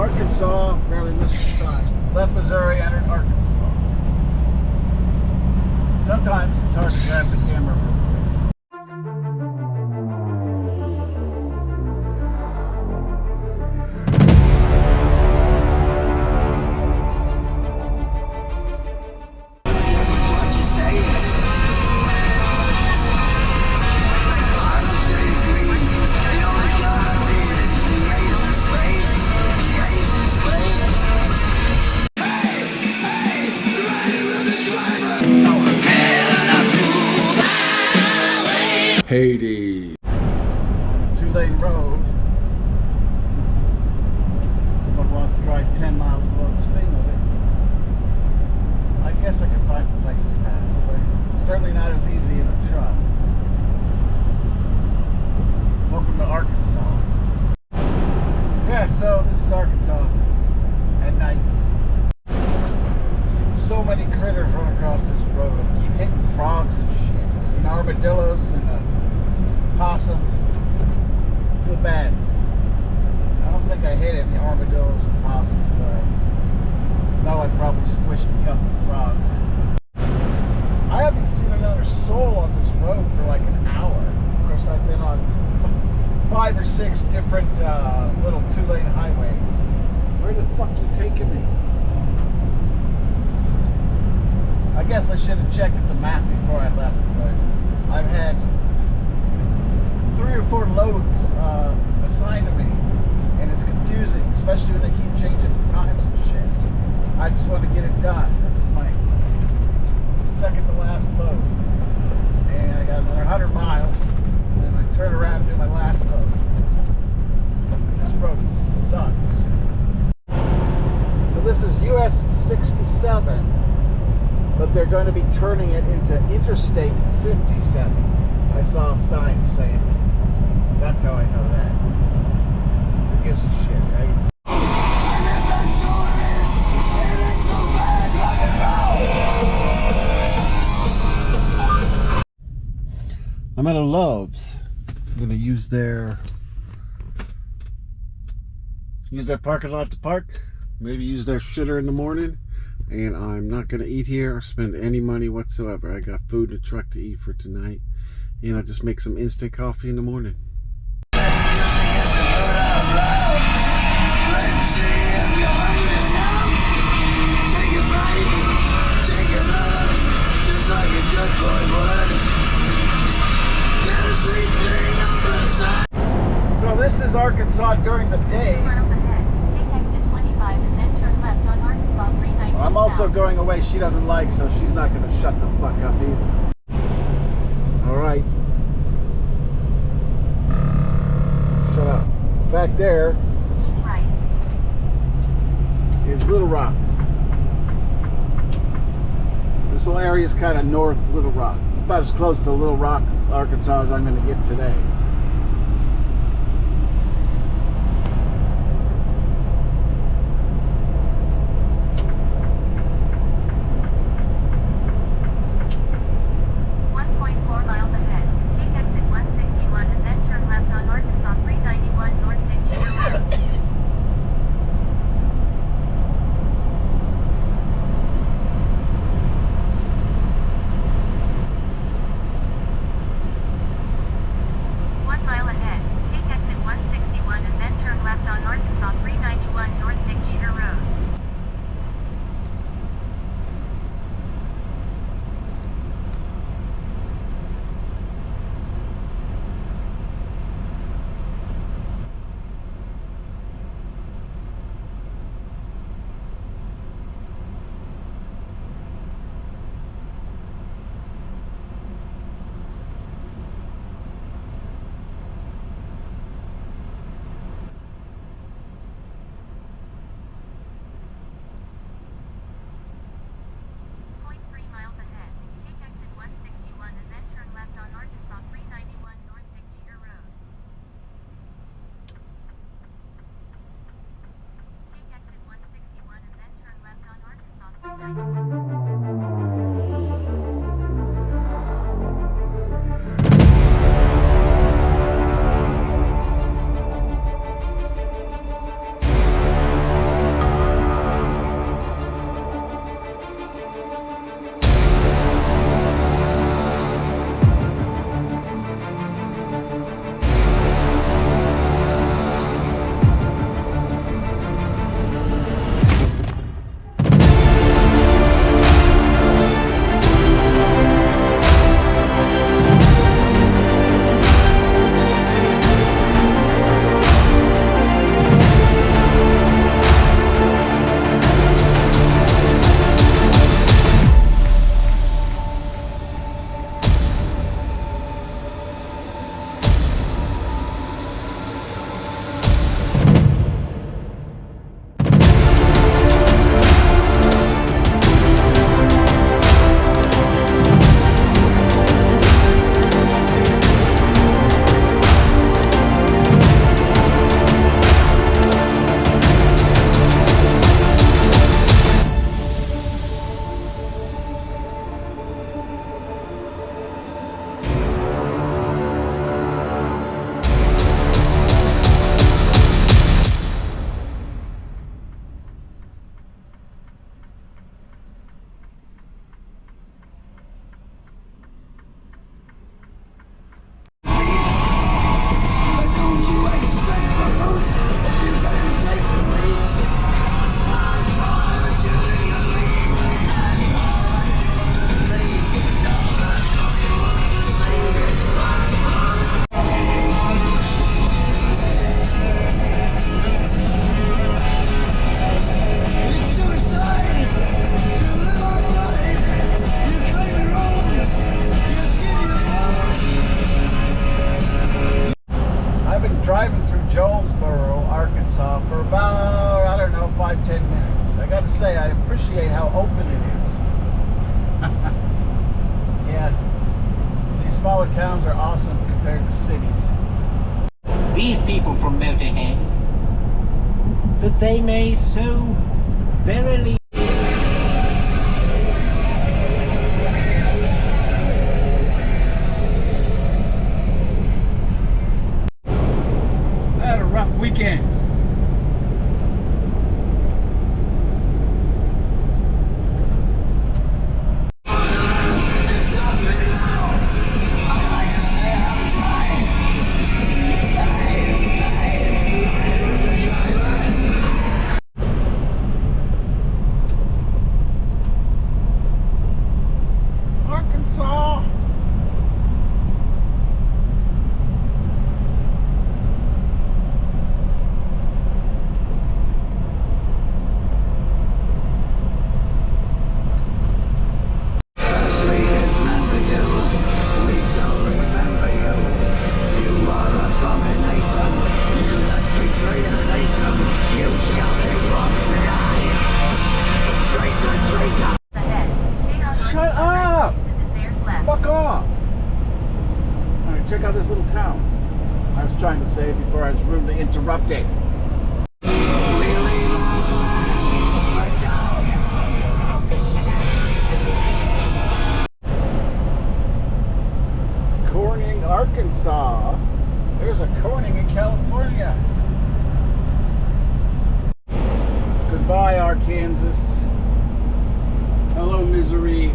Arkansas, barely missed the sign. Left Missouri, entered Arkansas. Sometimes it's hard to grab the camera real quick. Hades. Two-lane road. Someone wants to drive 10 miles below the speed limit. I guess I can find a place to pass it, but it's certainly not as easy in a truck. Welcome to Arkansas. Yeah, so this is Arkansas at night. I've seen so many critters run across this road. I keep hitting frogs and shit. I've seen armadillos and possums. Feel bad. I don't think I hit any armadillos and possums, but I know I probably squished a couple of frogs. I haven't seen another soul on this road for like an hour. Of course, I've been on 5 or 6 different little two-lane highways. Where the fuck you taking me? I guess I should have checked at the map before I left, but I've had 3 or 4 loads assigned to me, and it's confusing, especially when they keep changing the times and shit. I just want to get it done. This is my second to last load, and I got another 100 miles, and then I turn around and do my last load. This road sucks. So this is US 67, but they're going to be turning it into Interstate 57. I saw a sign saying that. That's how I know that. Who gives a shit, right? I'm at a Love's. I'm gonna use their parking lot to park. Maybe use their shitter in the morning. And I'm not gonna eat here or spend any money whatsoever. I got food in the truck to eat for tonight. And I'll just make some instant coffee in the morning. So this is Arkansas during the day. 2 miles ahead, take exit 25 and then turn left on Arkansas 319. I'm also going away she doesn't like, so she's not going to shut the fuck up either. Alright. Shut up. Back there Keep right. is Little Rock. This whole area is kind of north Little Rock. About as close to Little Rock, Arkansas as I'm going to get today. 5-10 minutes. I gotta say, I appreciate how open it is. Yeah, these smaller towns are awesome compared to cities. These people from Motorhead, that they may so verily I had a rough weekend. Arkansas. Ahead. Stay on Shut Arkansas up! East as it bears left. Fuck off! Alright, check out this little town. I was trying to say before I was rudely interrupted. Corning, Arkansas. There's a Corning in California. Goodbye, Arkansas. Hello, misery.